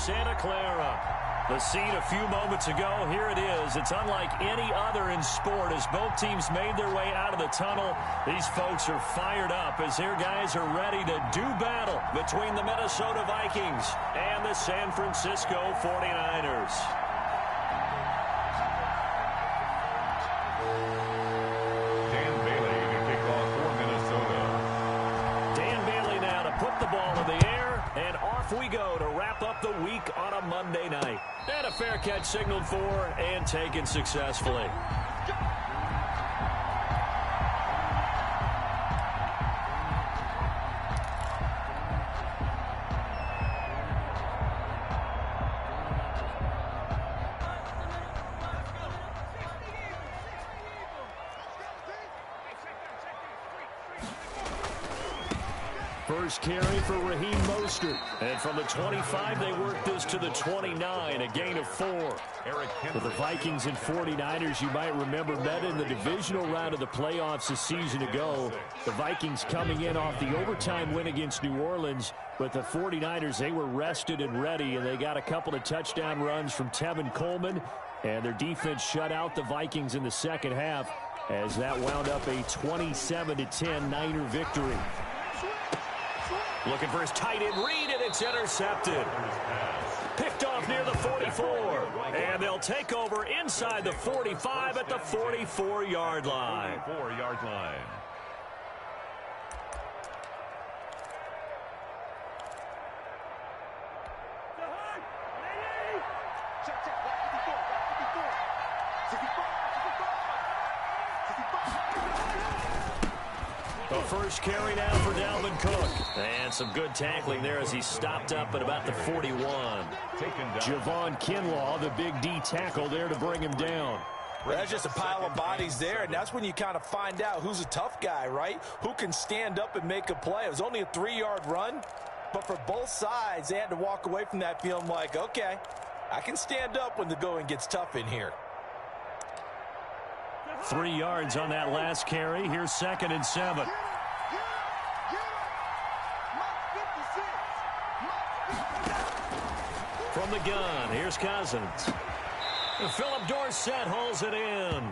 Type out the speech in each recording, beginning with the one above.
Santa Clara. The scene a few moments ago, here it is. It's unlike any other in sport. As both teams made their way out of the tunnel, these folks are fired up as their guys are ready to do battle between the Minnesota Vikings and the San Francisco 49ers. Dan Bailey to kick off for Minnesota. Dan Bailey now to put the ball in the air, and off we go to wrap up the week on a Monday night. And a fair catch signaled for and taken successfully. First carry for Raheem Mostert. And from the 25, they work this to the 29, a gain of 4. For the Vikings and 49ers, you might remember, met in the divisional round of the playoffs a season ago. The Vikings coming in off the overtime win against New Orleans. But the 49ers, they were rested and ready, and they got a couple of touchdown runs from Tevin Coleman. And their defense shut out the Vikings in the second half as that wound up a 27-10 Niner victory. Looking for his tight end read, and it's intercepted. Picked off near the 44. And they'll take over inside the 45 at the 44-yard line. 44-yard line. The first carry now for Dalvin Cook. And some good tackling there as he stopped up at about the 41. Javon Kinlaw, the big D tackle there to bring him down. Well, that's just a pile of bodies there, and that's when you kind of find out who's a tough guy, right? Who can stand up and make a play. It was only a 3-yard run, but for both sides, they had to walk away from that feeling like, okay, I can stand up when the going gets tough in here. 3 yards on that last carry. Here's 2nd and 7. From the gun, here's Cousins. Philip Dorsett hauls it in.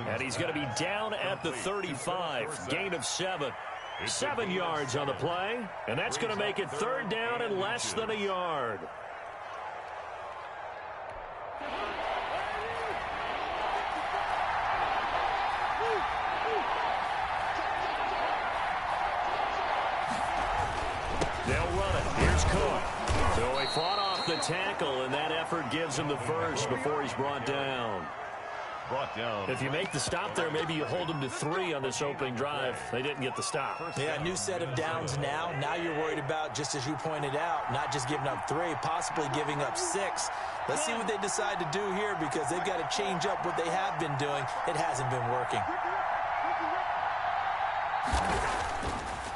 And he's going to be down at the 35. Gain of 7. 7 yards on the play. And that's going to make it 3rd down and less than a yard. They'll run it. Here's Cook. So he fought off the tackle, and that effort gives him the first before he's brought down. If you make the stop there, maybe you hold him to 3 on this opening drive. They didn't get the stop. Yeah, new set of downs now. Now you're worried about, just as you pointed out, not just giving up 3, possibly giving up 6. Let's see what they decide to do here because they've got to change up what they have been doing. It hasn't been working.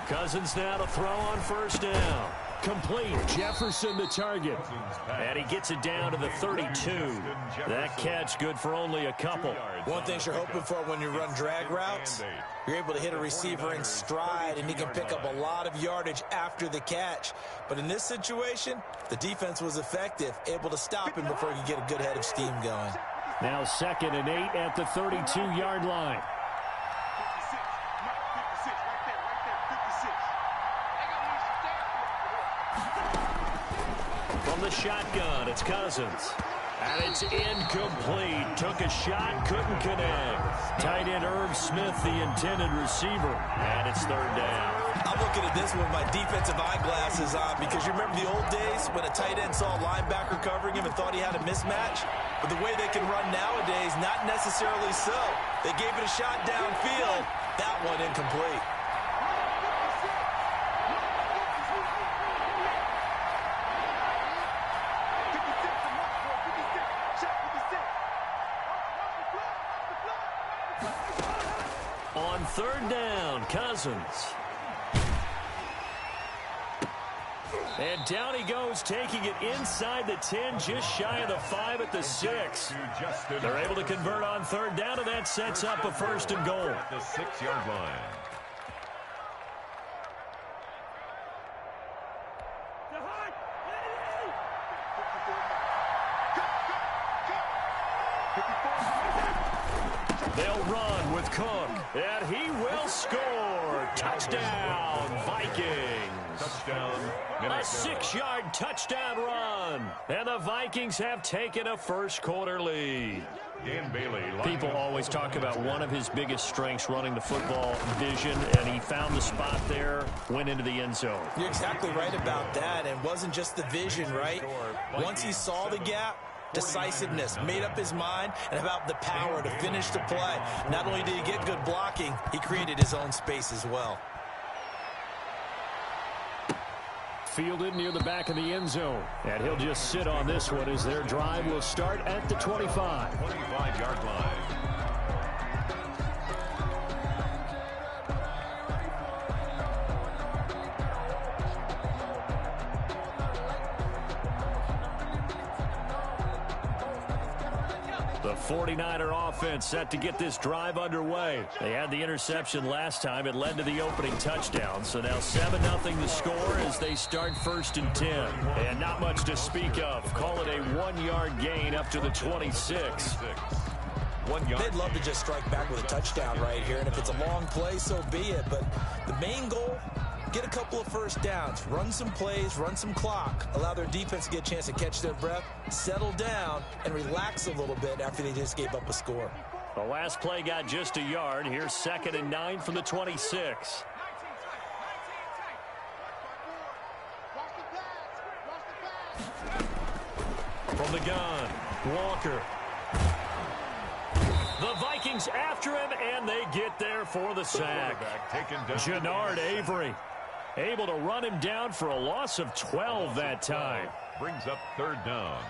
Cousins now to throw on 1st down. Complete. Jefferson the target. And he gets it down to the 32. That catch good for only a couple. One thing you're hoping for when you run drag routes, you're able to hit a receiver in stride, and he can pick up a lot of yardage after the catch. But in this situation, the defense was effective, able to stop him before he could get a good head of steam going. Now 2nd and 8 at the 32-yard line. From the shotgun, it's Cousins. And it's incomplete. Took a shot, couldn't connect. Tight end Irv Smith, the intended receiver. And it's 3rd down. I'm looking at this with my defensive eyeglasses on because you remember the old days when a tight end saw a linebacker covering him and thought he had a mismatch? But the way they can run nowadays, not necessarily so. They gave it a shot downfield. That one incomplete. On 3rd down, Cousins. And down he goes, taking it inside the 10, just shy of the 5 at the 6. They're able to convert on 3rd down, and that sets up a 1st and goal. At the 6-yard line. They'll run with Cook, and he will score. Touchdown, Vikings. Touchdown, A Minnesota. 6-yard touchdown run, and the Vikings have taken a first-quarter lead. Dan Bailey. People always talk about one of his biggest strengths running the football, vision, and he found the spot there, went into the end zone. You're exactly right about that, and it wasn't just the vision, right? Once he saw the gap, decisiveness, made up his mind, and about the power to finish the play. Not only did he get good blocking, he created his own space as well. Fielded near the back of the end zone, and he'll just sit on this one as their drive will start at the 25. 25-yard line. The 49er offense set to get this drive underway. They had the interception last time. It led to the opening touchdown. So now 7-0 the score as they start 1st and 10. And not much to speak of. Call it a 1-yard gain up to the 26. 1 yard. They'd love to just strike back with a touchdown right here, and if it's a long play, so be it. But the main goal, get a couple of first downs, run some plays, run some clock, allow their defense to get a chance to catch their breath, settle down, and relax a little bit after they just gave up a score. The last play got just a yard. Here's 2nd and 9 from the 26. From the gun, Walker. The Vikings after him, and they get there for the sack. Jannard Avery able to run him down for a loss of 12 that time. Brings up 3rd down.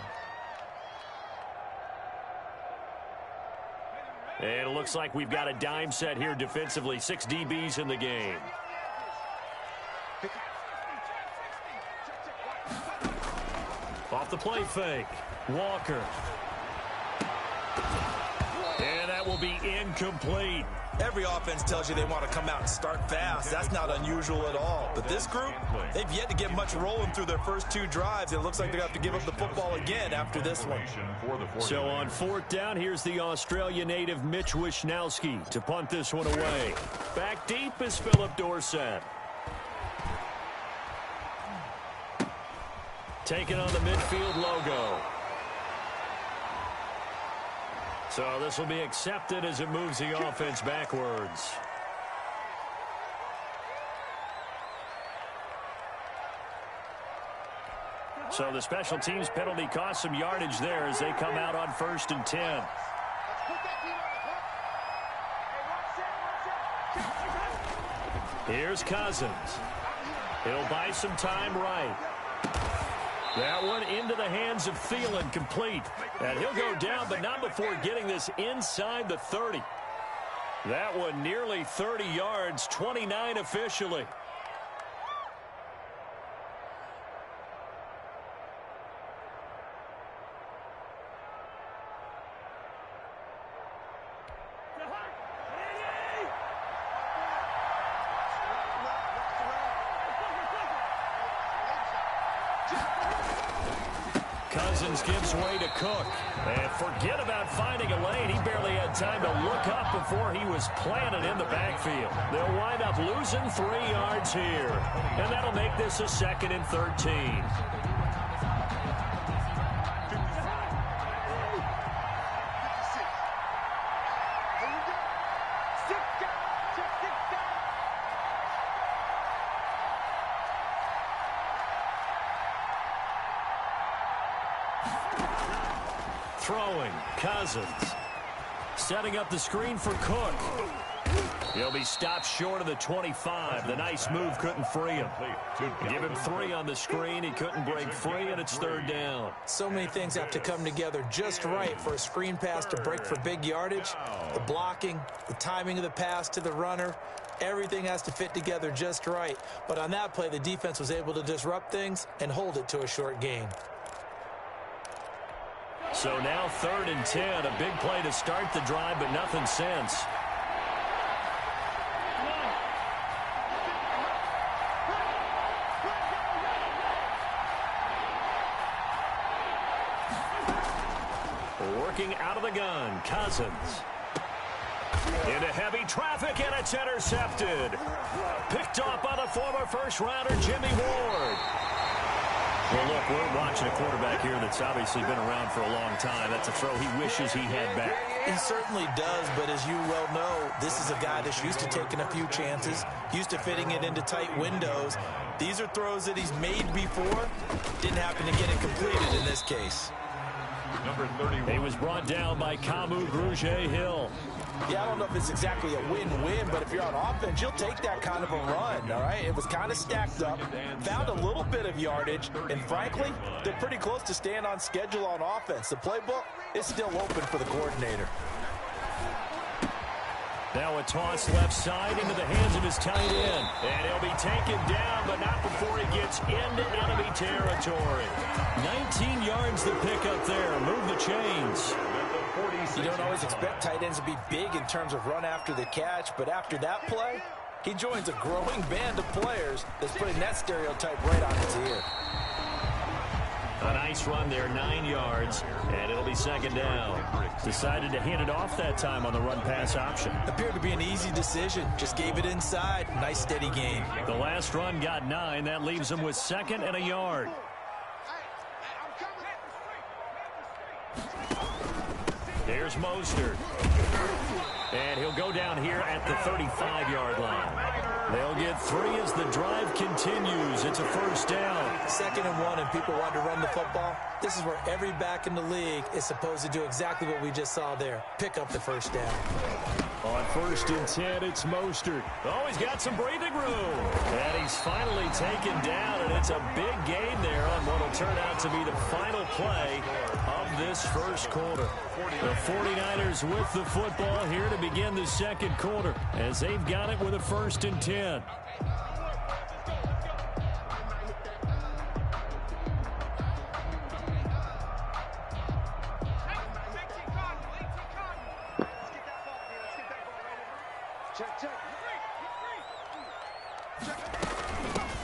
And it looks like we've got a dime set here defensively. 6 DBs in the game. Off the play fake, Walker. And that will be incomplete. Every offense tells you they want to come out and start fast. That's not unusual at all. But this group, they've yet to get much rolling through their first 2 drives. It looks like they're going to have to give up the football again after this one. So on 4th down, here's the Australia native Mitch Wishnowski to punt this one away. Back deep is Philip Dorsett. Taking on the midfield logo. So this will be accepted as it moves the offense backwards. So the special teams penalty cost some yardage there as they come out on 1st and 10. Here's Cousins. He'll buy some time right. That one into the hands of Thielen, complete. And he'll go down, but not before getting this inside the 30. That one nearly 30 yards, 29 officially. Cousins gives way to Cook. And forget about finding a lane. He barely had time to look up before he was planted in the backfield. They'll wind up losing 3 yards here. And that'll make this a 2nd and 13. Throwing, Cousins. Setting up the screen for Cook. He'll be stopped short of the 25. The nice move couldn't free him. Give him 3 on the screen. He couldn't break free, and it's 3rd down. So many things have to come together just right for a screen pass to break for big yardage. The blocking, the timing of the pass to the runner, everything has to fit together just right. But on that play, the defense was able to disrupt things and hold it to a short gain. So now 3rd and 10, a big play to start the drive, but nothing since. Working out of the gun, Cousins. Into heavy traffic, and it's intercepted. Picked off by the former first-rounder, Jimmy Ward. Well, look, we're watching a quarterback here that's obviously been around for a long time. That's a throw he wishes he had back. He certainly does, but as you well know, this is a guy that's used to taking a few chances, used to fitting it into tight windows. These are throws that he's made before. Didn't happen to get it completed in this case. Number 31. He was brought down by Kamu Grugier-Hill. Yeah, I don't know if it's exactly a win-win, but if you're on offense, you'll take that kind of a run, all right? It was kind of stacked up, found a little bit of yardage, and frankly, they're pretty close to staying on schedule on offense. The playbook is still open for the coordinator. Now a toss left side into the hands of his tight end. And he'll be taken down, but not before he gets into enemy territory. 19 yards to pick up there. Move the chains. You don't always expect tight ends to be big in terms of run after the catch, but after that play, he joins a growing band of players that's putting that stereotype right on its ear. A nice run there, 9 yards, and it'll be second down. Decided to hand it off that time on the run-pass option. Appeared to be an easy decision. Just gave it inside. Nice steady gain. The last run got 9. That leaves him with 2nd and a yard. Here's Mostert. And he'll go down here at the 35-yard line. They'll get 3 as the drive continues. It's a first down. 2nd and 1, and people want to run the football. This is where every back in the league is supposed to do exactly what we just saw there. Pick up the first down. On 1st and 10, it's Mostert. Oh, he's got some breathing room. And he's finally taken down, and it's a big gain there on what will turn out to be the final play of this first quarter. The 49ers with the football here to begin the second quarter as they've got it with a 1st and 10.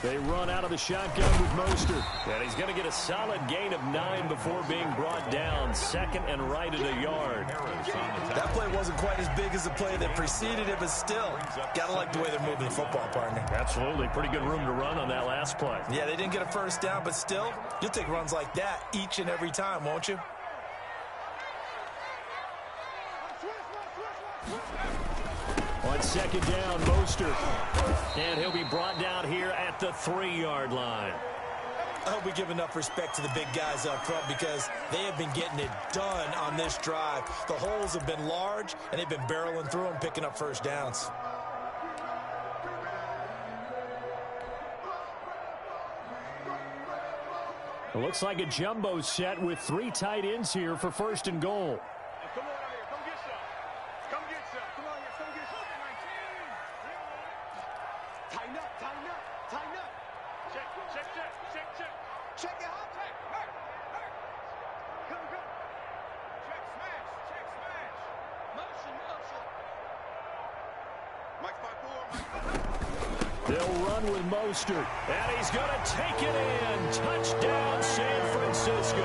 They run out of the shotgun with Mostert. And he's going to get a solid gain of 9 before being brought down. 2nd and right at a yard. That play wasn't quite as big as the play that preceded it, but still, got to like the way they're moving the football, partner. Absolutely. Pretty good room to run on that last play. Yeah, they didn't get a first down, but still, you'll take runs like that each and every time, won't you? On 2nd down, Mostert. And he'll be brought down here at the 3-yard line. I hope we give enough respect to the big guys up front because they have been getting it done on this drive. The holes have been large, and they've been barreling through them, picking up first downs. It looks like a jumbo set with 3 tight ends here for 1st and goal. Come on out here. Come get some. Come get some. Come on here. Come get some. Tighten up. Tighten up. Tighten up. Check. Check. Check. Check. Check. Check it out. Check. Hurt. Hurt. Come. Come. Check. Smash. Check. Smash. Motion. Motion. Mike 5-4. They'll run with Mostert. And he's going to take it in. Touchdown, San Francisco.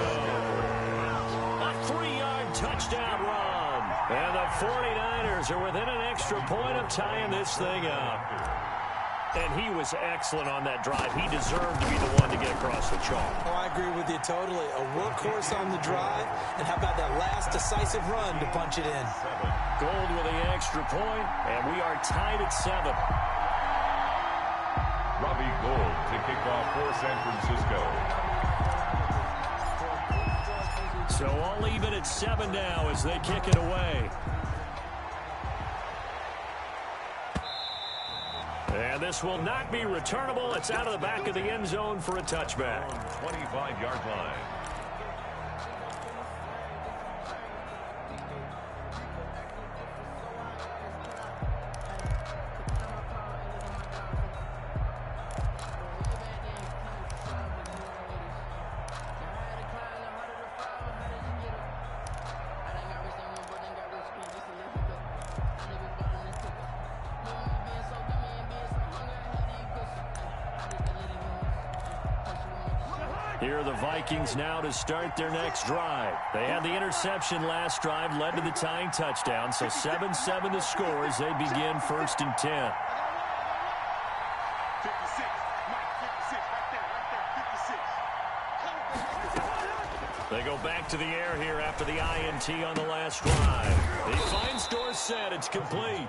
A 3-yard touchdown run. And the 49ers are within an extra point of tying this thing up. And he was excellent on that drive. He deserved to be the one to get across the chalk. Oh, I agree with you totally. A workhorse on the drive, and how about that last decisive run to punch it in? Gold with the extra point, and we are tied at 7. Robbie Gould to kick off for San Francisco. So all even at 7 now as they kick it away. And this will not be returnable. It's out of the back of the end zone for a touchback. 25-yard line. Here are the Vikings now to start their next drive. They had the interception last drive, led to the tying touchdown, so 7-7 the score as they begin 1st and 10. 56. Mike, 56. Right there. 56. They go back to the air here after the INT on the last drive. He finds Dorsett. It's complete.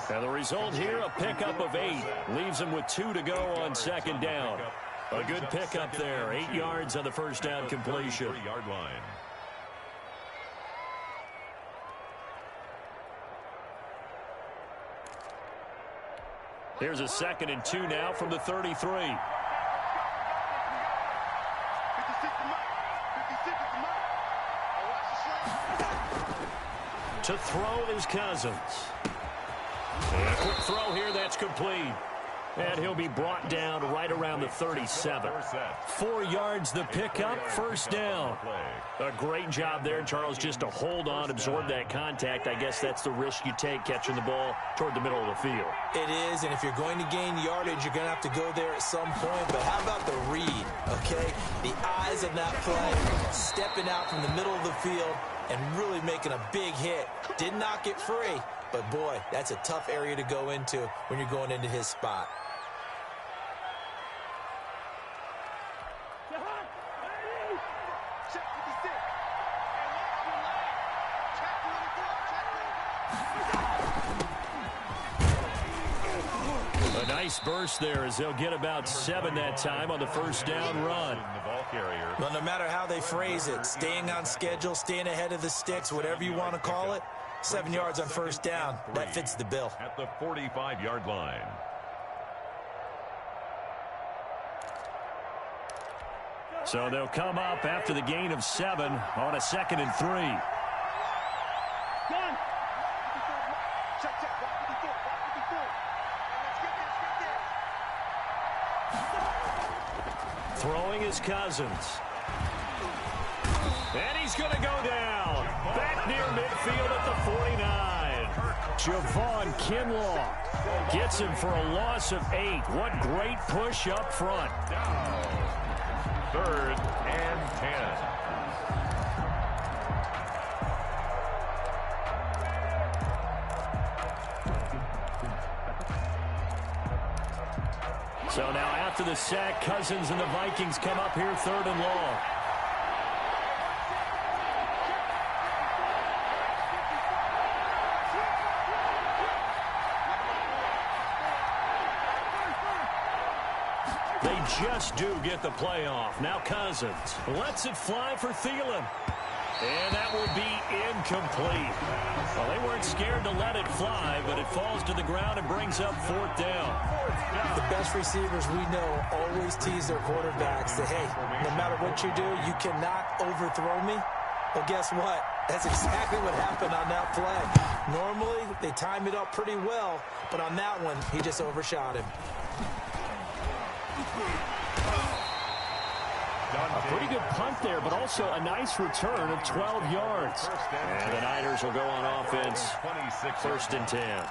And the result here, a pickup of 8. Leaves him with 2 to go on 2nd down. A good pickup there. 8 yards on the first down completion. 3-yard line. Here's a 2nd and 2 now from the 33. 56 to Mike. 56 to Mike. Watch the To throw is Cousins. And a quick throw here, that's complete. And he'll be brought down right around the 37. 4 yards the pickup, 1st down. A great job there, Charles, just to hold on, absorb that contact. I guess that's the risk you take catching the ball toward the middle of the field. It is, and if you're going to gain yardage, you're going to have to go there at some point. But how about the read, okay? The eyes of that play, stepping out from the middle of the field and really making a big hit. Did not get free, but boy, that's a tough area to go into when you're going into his spot. Check 56. And watch your leg. Check 24. A nice burst there as they'll get about 7 that time on the 1st down run. The ball carrier. Well, no matter how they phrase it, staying on schedule, staying ahead of the sticks, whatever you want to call it, 7 yards on 1st down, that fits the bill. At the 45-yard line. So they'll come up after the gain of 7 on a 2nd and 3. Gun. Check. Block 54. Block 54. Let's get this. Throwing is Cousins. And he's going to go down. Back near midfield at the 49. Javon Kinlaw gets him for a loss of 8. What great push up front. 3rd and 10. So now after the sack, Cousins and the Vikings come up here 3rd and long. They just do get the play off. Now Cousins lets it fly for Thielen. And that will be incomplete. Well, they weren't scared to let it fly, but it falls to the ground and brings up 4th down. The best receivers we know always tease their quarterbacks that, hey, no matter what you do, you cannot overthrow me. Well, guess what? That's exactly what happened on that play. Normally, they time it up pretty well, but on that one, he just overshot him. A pretty good punt there, but also a nice return of 12 yards. And the Niners will go on offense, 1st and 10.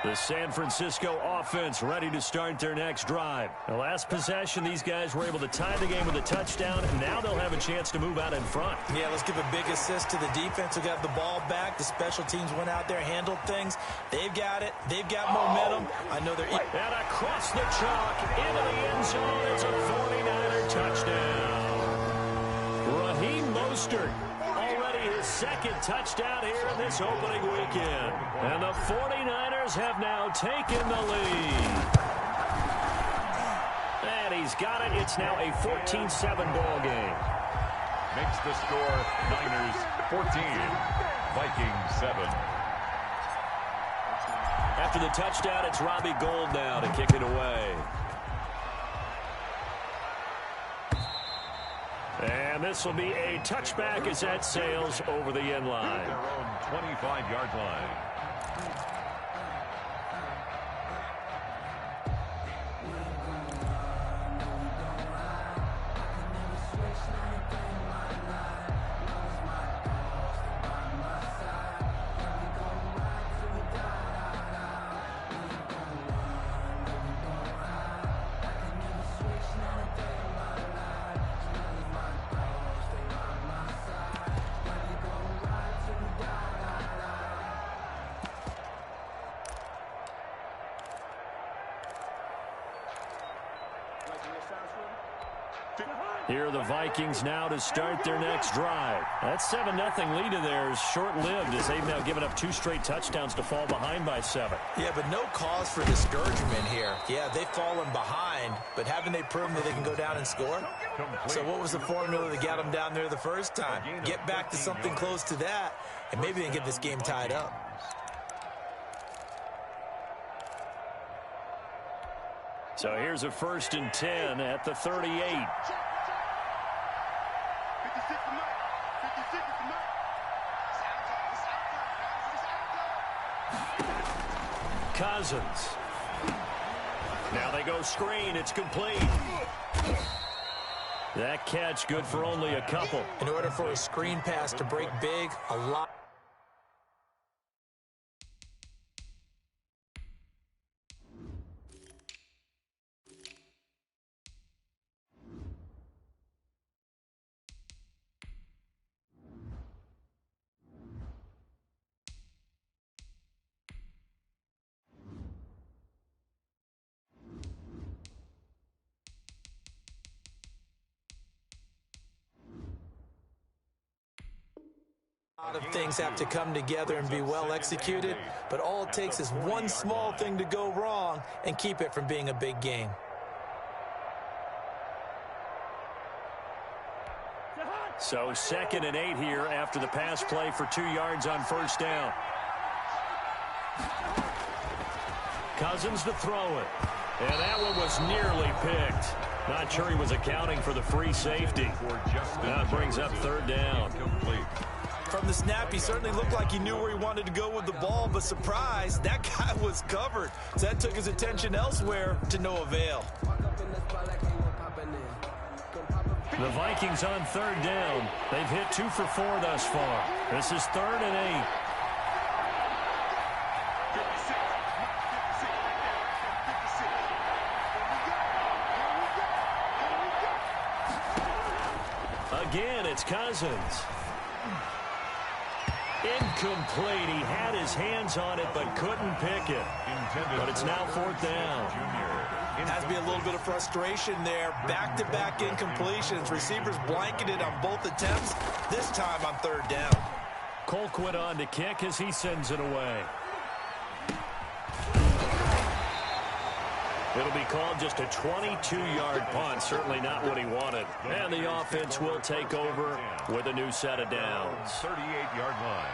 The San Francisco offense ready to start their next drive. The last possession, these guys were able to tie the game with a touchdown, and now they'll have a chance to move out in front. Yeah, let's give a big assist to the defense who got the ball back. The special teams went out there, handled things. They've got it. They've got momentum. I know they're... And across the chalk, into the end zone, it's a 49er touchdown. Raheem Mostert. His 2nd touchdown here in this opening weekend. And the 49ers have now taken the lead. And he's got it. It's now a 14-7 ball game. Makes the score Niners 14, Vikings 7. After the touchdown, it's Robbie Gould now to kick it away. And this will be a touchback as that sails over the end line. Their own 25-yard line. Here are the Vikings now to start their next drive. That 7-0 lead of theirs is short-lived as they've now given up 2 straight touchdowns to fall behind by 7. Yeah, but no cause for discouragement here. Yeah, they've fallen behind, but haven't they proven that they can go down and score? So what was the formula that got them down there the first time? Get back to something close to that, and maybe they can get this game tied up. So here's a 1st and 10 at the 38. Cousins. Now they go screen. It's complete. That catch good for only a couple. In order for a screen pass to break big, a lot. A lot of things have to come together and be well executed, but all it takes is one small thing to go wrong and keep it from being a big game. So 2nd and 8 here after the pass play for 2 yards on 1st down. Cousins to throw it. And that one was nearly picked. Not sure he was accounting for the free safety. Now it brings up 3rd down. From the snap, he certainly looked like he knew where he wanted to go with the ball, but surprise, that guy was covered. So that took his attention elsewhere to no avail. The Vikings on 3rd down. They've hit 2 for 4 thus far. This is 3rd and 8. Again, it's Cousins. Incomplete. He had his hands on it but couldn't pick it. But it's now 4th down. Has to be a little bit of frustration there. Back-to-back incompletions. Receivers blanketed on both attempts, this time on 3rd down. Colquitt on to kick as he sends it away. It'll be called just a 22-yard punt. Certainly not what he wanted. And the offense will take over with a new set of downs. 38-yard line.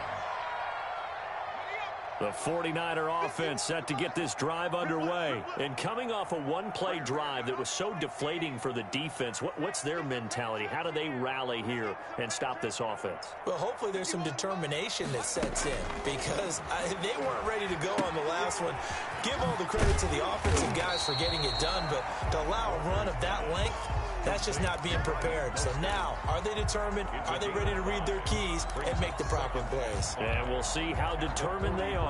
The 49er offense set to get this drive underway. And coming off a one-play drive that was so deflating for the defense, what's their mentality? How do they rally here and stop this offense? Well, hopefully there's some determination that sets in because they weren't ready to go on the last one. Give all the credit to the offensive guys for getting it done, but to allow a run of that length, that's just not being prepared. So now, are they determined? Are they ready to read their keys and make the proper plays? And we'll see how determined they are.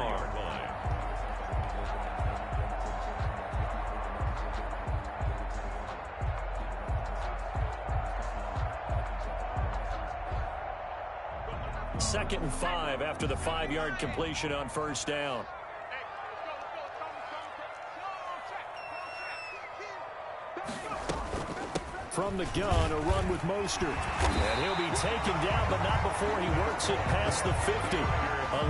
Second and 5 after the 5-yard completion on 1st down. From the gun, a run with Mostert. And he'll be taken down, but not before he works it past the 50.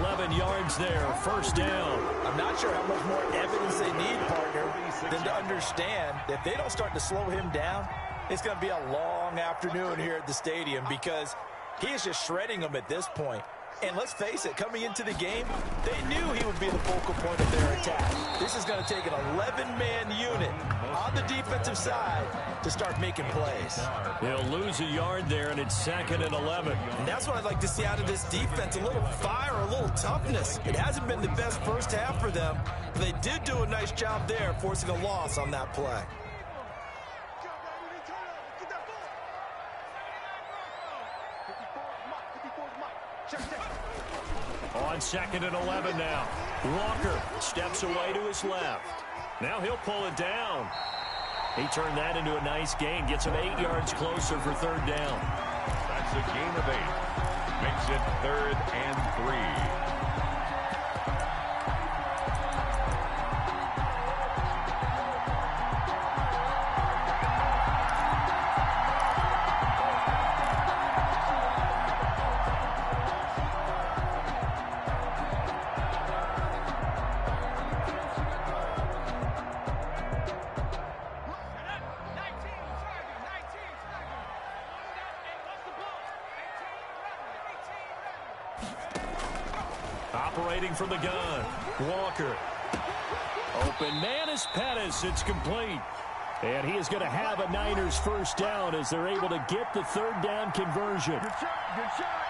11 yards there, 1st down. I'm not sure how much more evidence they need, partner, than to understand that if they don't start to slow him down, it's going to be a long afternoon here at the stadium because he is just shredding them at this point. And let's face it, coming into the game, they knew he would be the focal point of their attack. This is going to take an 11-man unit on the defensive side to start making plays. They'll lose a yard there, and it's 2nd and 11. And that's what I'd like to see out of this defense, a little fire, a little toughness. It hasn't been the best first half for them, but they did do a nice job there, forcing a loss on that play. On 2nd and 11 now. Walker steps away to his left. Now he'll pull it down. He turned that into a nice gain. Gets him 8 yards closer for 3rd down. That's a gain of 8. Makes it 3rd and 3. Operating from the gun. Walker. Open man is Pettis. It's complete. And he is going to have a Niners first down as they're able to get the third down conversion. Good shot, good shot.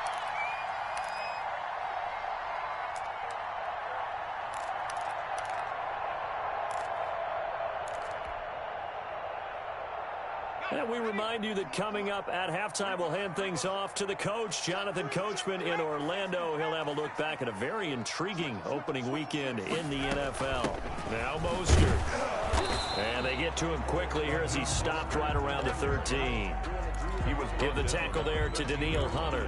And we remind you that coming up at halftime, we'll hand things off to the coach, Jonathan Coachman in Orlando. He'll have a look back at a very intriguing opening weekend in the NFL. Now Mostert. And they get to him quickly here as he stopped right around the 13. Give the tackle there to Danielle Hunter.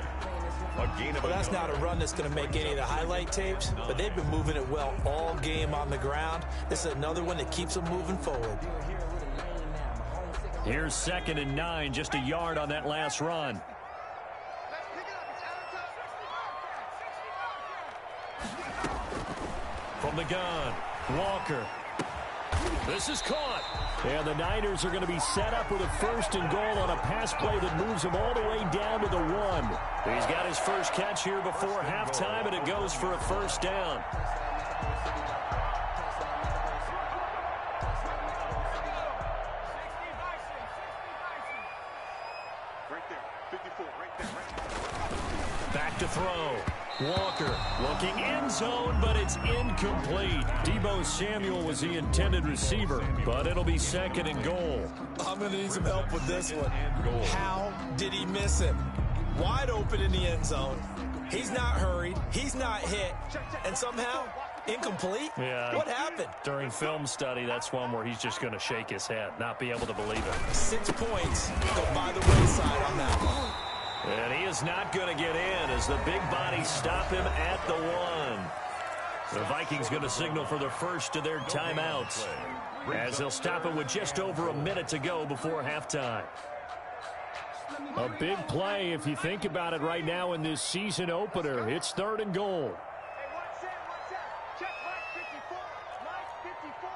Well, that's not a run that's going to make any of the highlight tapes, but they've been moving it well all game on the ground. This is another one that keeps them moving forward. Here's 2nd and 9, just a yard on that last run. Let's pick it up. It's From the gun, Walker. This is caught. And the Niners are going to be set up with a 1st and goal on a pass play that moves him all the way down to the 1. He's got his first catch here before halftime, and it goes for a first down. Back to throw. Walker looking end zone, but it's incomplete. Deebo Samuel was the intended receiver, but it'll be 2nd and goal. I'm going to need some help with this one. How did he miss him? Wide open in the end zone. He's not hurried. He's not hit. And somehow, incomplete? Yeah. What happened? During film study, that's one where he's just going to shake his head, not be able to believe it. 6 points go by the wayside on that one. And he is not going to get in as the big bodies stop him at the 1. The Vikings going to signal for the first of their timeouts as they'll stop it with just over a minute to go before halftime. A big play if you think about it right now in this season opener. It's 3rd and goal. Hey, watch that. Check Mike 54. Mike 54.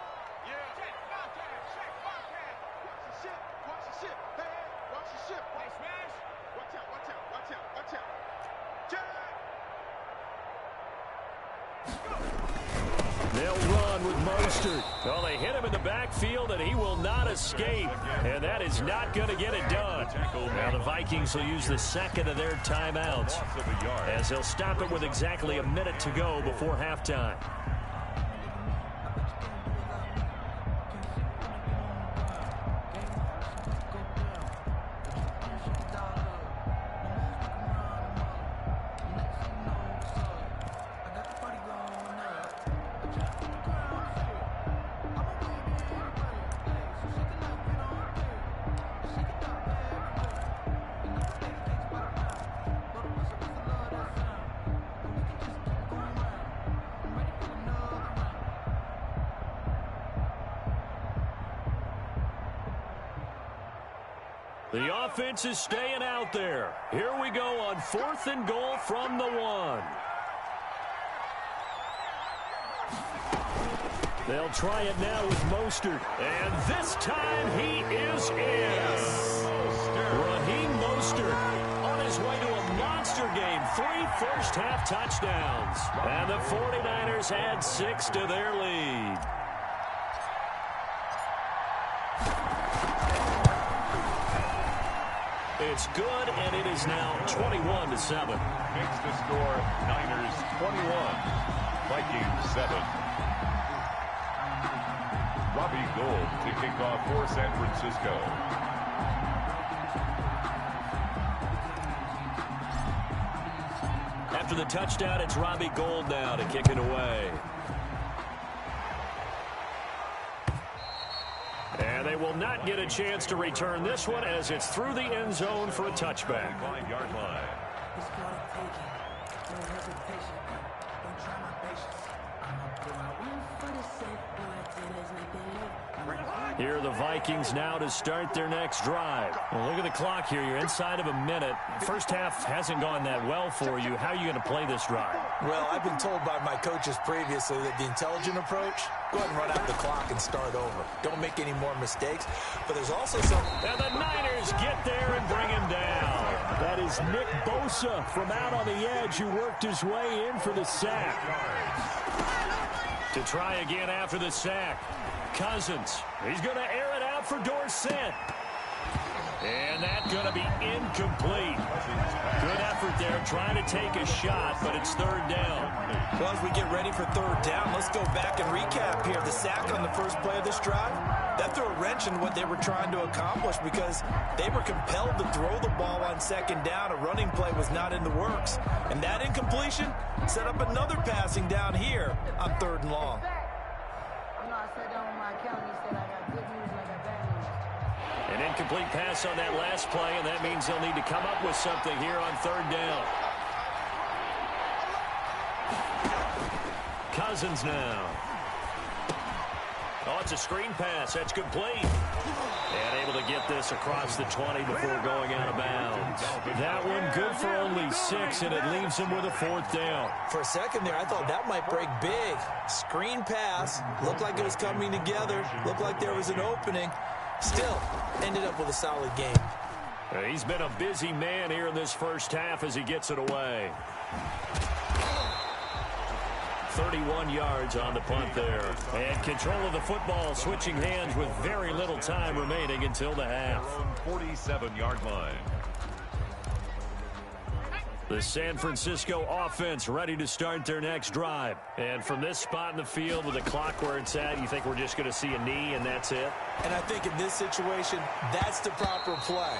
Yeah. Check Bobcat. Check Bobcat. Watch the ship. Watch the ship. Hey, watch the ship. Hey, smash. Watch out, watch out, watch out, watch out. Check. They'll run with Mostert. Well, they hit him in the backfield, and he will not escape. And that is not going to get it done. Now the Vikings will use the 2nd of their timeouts as they'll stop it with exactly a minute to go before halftime. The offense is staying out there. Here we go on 4th and goal from the 1. They'll try it now with Mostert. And this time he is in. Yes. Raheem Mostert on his way to a monster game. 3 first-half touchdowns. And the 49ers add 6 to their lead. It's good, and it is now 21-7. Makes the score Niners 21, Vikings 7. Robbie Gould to kick off for San Francisco. After the touchdown, it's Robbie Gould now to kick it away. And they will not get a chance to return this one as it's through the end zone for a touchback. 5-yard line. Here are the Vikings now to start their next drive. Well, look at the clock here. You're inside of a minute. First half hasn't gone that well for you. How are you going to play this drive? Well, I've been told by my coaches previously that the intelligent approach, go ahead and run out the clock and start over. Don't make any more mistakes. But there's also some... And the Niners get there and bring him down. That is was Nick Bosa from out on the edge who worked his way in for the sack. To try again after the sack. Cousins. He's going to air it out for Dorsett. And that's going to be incomplete. Good effort there trying to take a shot, but it's third down. Well, as we get ready for third down, let's go back and recap here. The sack on the first play of this drive, that threw a wrench in what they were trying to accomplish because they were compelled to throw the ball on second down. A running play was not in the works. And that incompletion set up another passing down here on third and long. I sat down with my accountant. He said I got good news and I got bad news. An incomplete pass on that last play, and that means they'll need to come up with something here on third down. Cousins now. Oh, it's a screen pass. That's complete. And able to get this across the 20 before going out of bounds. That one good for only 6, and it leaves him with a fourth down. For a second there, I thought that might break big. Screen pass. Looked like it was coming together. Looked like there was an opening. Still, ended up with a solid game. He's been a busy man here in this first half as he gets it away. 31 yards on the punt there. And control of the football switching hands with very little time remaining until the half. 47-yard line. The San Francisco offense ready to start their next drive. And from this spot in the field with the clock where it's at, you think we're just going to see a knee and that's it? And I think in this situation, that's the proper play.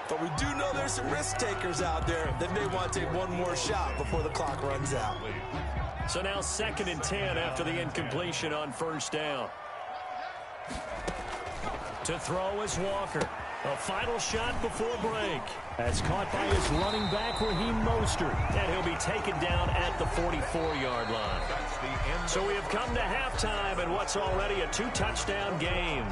But we do know there's some risk takers out there that may want to take one more shot before the clock runs out. So now 2nd and 10 after the incompletion on first down. To throw is Walker. A final shot before break. That's caught by his running back, Raheem Mostert. And he'll be taken down at the 44-yard line. So we have come to halftime in what's already a 2-touchdown game.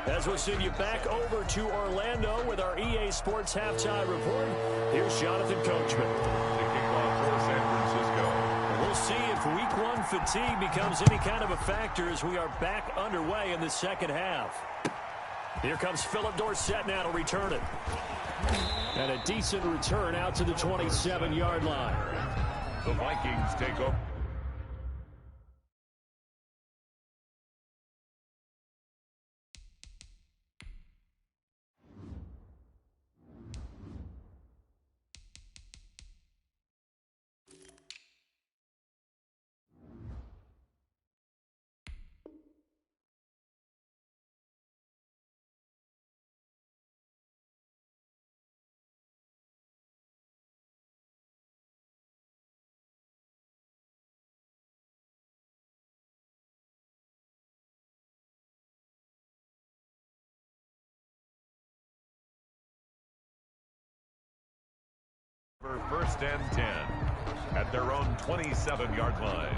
As we'll send you back over to Orlando with our EA Sports Halftime Report, here's Jonathan Coachman. The kickoff for San Francisco. We'll see if Week 1 fatigue becomes any kind of a factor as we are back underway in the second half. Here comes Philip Dorsett now to return it. And a decent return out to the 27-yard line. The Vikings take over. First and 10 at their own 27-yard line.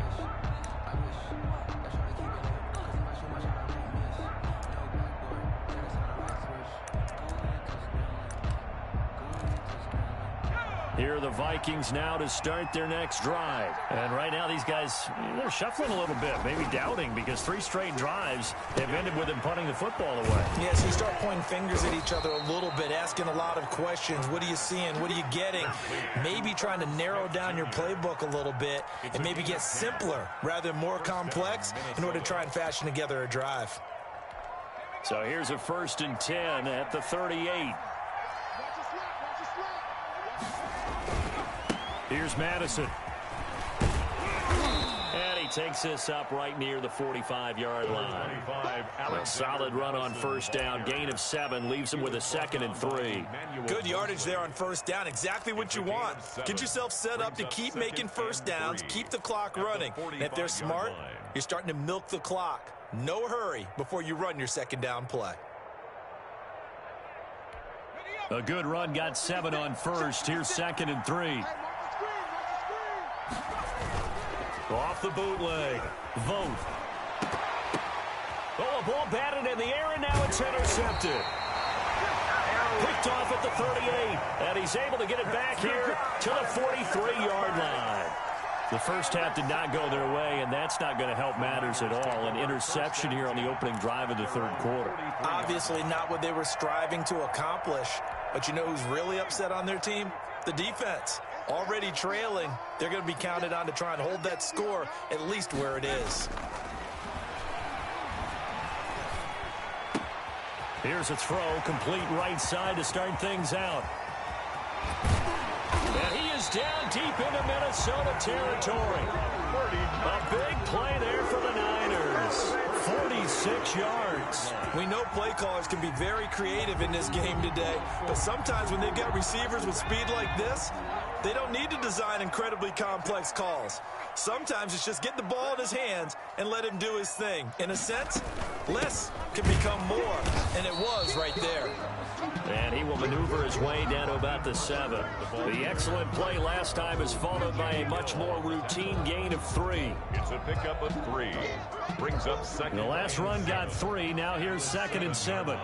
Here are the Vikings now to start their next drive. And right now these guys, they're shuffling a little bit, maybe doubting, because 3 straight drives have ended with them punting the football away. Yes, you start pointing fingers at each other a little bit, asking a lot of questions. What are you seeing? What are you getting? Maybe trying to narrow down your playbook a little bit and maybe get simpler rather than more complex in order to try and fashion together a drive. So here's a 1st and 10 at the 38. Here's Madison. And he takes this up right near the 45-yard line. A solid run on first down. Gain of 7 leaves him with a 2nd and 3. Good yardage there on first down. Exactly what you want. Get yourself set up to keep making first downs, keep the clock running. And if they're smart, you're starting to milk the clock. No hurry before you run your second down play. A good run, got 7 on first. Here's 2nd and 3. Off the bootleg. Vote. Oh, a ball batted in the air, and now it's intercepted. Picked off at the 38, and he's able to get it back here to the 43-yard line. The first half did not go their way, and that's not going to help matters at all. An interception here on the opening drive of the third quarter. Obviously not what they were striving to accomplish. But you know who's really upset on their team? The defense already trailing. They're going to be counted on to try and hold that score at least where it is. Here's a throw, complete right side to start things out. And he is down deep into Minnesota territory. A big play there for the Niners. 46 yards. We know play callers can be very creative in this game today, but sometimes when they've got receivers with speed like this, they don't need to design incredibly complex calls. Sometimes it's just get the ball in his hands and let him do his thing. In a sense, less can become more, and it was right there. And he will maneuver his way down to about the 7. The excellent play last time is followed by a much more routine gain of 3. It's a pickup of 3. Brings up second. The last run got 3. Now here's 2nd and 7.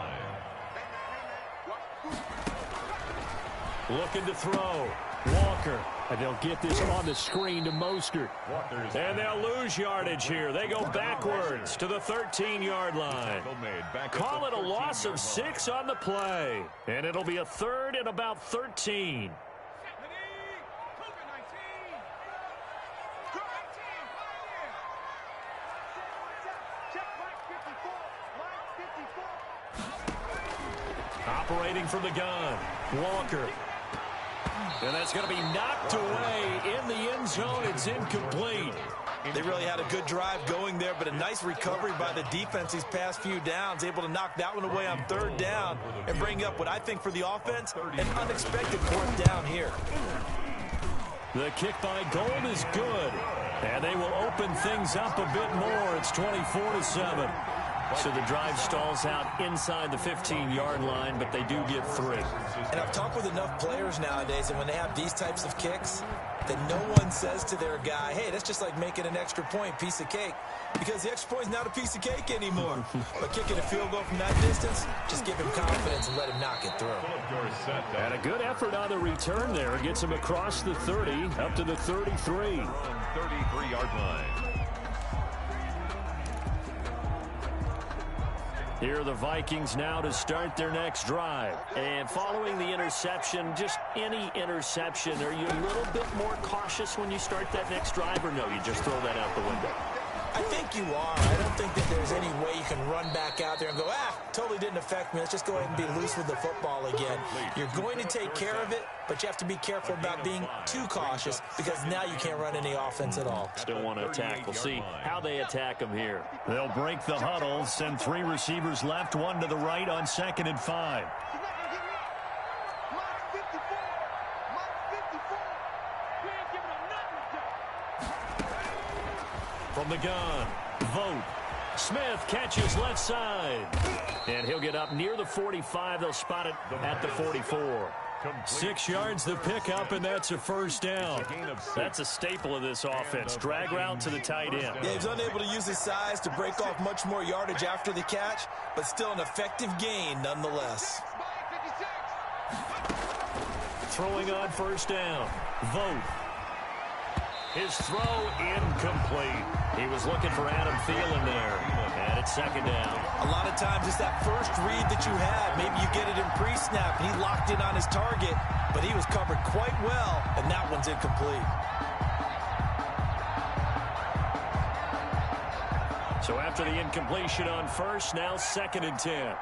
Looking to throw. Walker. And they'll get this on the screen to Mostert. And they'll lose yardage here. They go backwards to the 13-yard line. Call it a loss of 6 on the play. And it'll be a 3rd and about 13. Operating from the gun. Walker. And that's going to be knocked away in the end zone. It's incomplete. They really had a good drive going there, but a nice recovery by the defense these past few downs, able to knock that one away on 3rd down and bring up what I think for the offense, an unexpected 4th down here. The kick by Gold is good, and they will open things up a bit more. It's 24-7. So the drive stalls out inside the 15-yard line, but they do get 3. And I've talked with enough players nowadays, and when they have these types of kicks, that no one says to their guy, hey, that's just like making an extra point, piece of cake. Because the extra point is not a piece of cake anymore. But kicking a field goal from that distance, just give him confidence and let him knock it through. And a good effort on the return there. Gets him across the 30, up to the 33. 33-yard line. Here are the Vikings now to start their next drive. And following the interception, just any interception, are you a little bit more cautious when you start that next drive, or no, you just throw that out the window? I think you are. I don't think that there's any way you can run back out there and go, totally didn't affect me. Let's just go ahead and be loose with the football again. You're going to take care of it, but you have to be careful about being too cautious because now you can't run any offense at all. Still want to attack. We'll see how they attack them here. They'll break the huddle, send 3 receivers left, 1 to the right on 2nd and 5. From the gun, Vogt. Smith catches left side. And he'll get up near the 45. They'll spot it at the 44. 6 yards the pickup, and that's a 1st down. That's a staple of this offense. Drag route to the tight end. Yeah, he's unable to use his size to break off much more yardage after the catch, but still an effective gain nonetheless. Throwing on 1st down. Vogt. His throw incomplete. He was looking for Adam Thielen there. And it's 2nd down. A lot of times it's that first read that you have. Maybe you get it in pre-snap, and he locked in on his target, but he was covered quite well, and that one's incomplete. So after the incompletion on 1st, now 2nd and 10.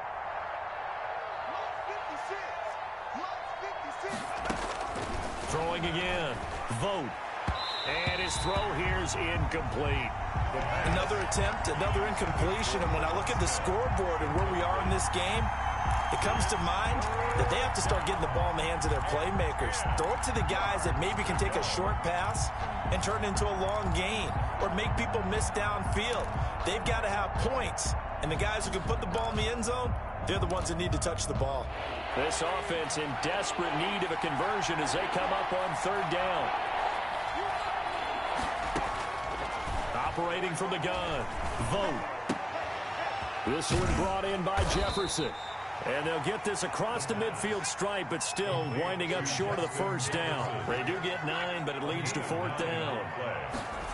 Throwing again. Vogt. And his throw here is incomplete. Another attempt, another incompletion. And when I look at the scoreboard and where we are in this game, it comes to mind that they have to start getting the ball in the hands of their playmakers. Throw it to the guys that maybe can take a short pass and turn it into a long gain or make people miss downfield. They've got to have points. And the guys who can put the ball in the end zone, they're the ones that need to touch the ball. This offense in desperate need of a conversion as they come up on 3rd down. Operating from the gun, Vogt. This one brought in by Jefferson. And they'll get this across the midfield stripe, but still winding up short of the 1st down. They do get 9, but it leads to 4th down.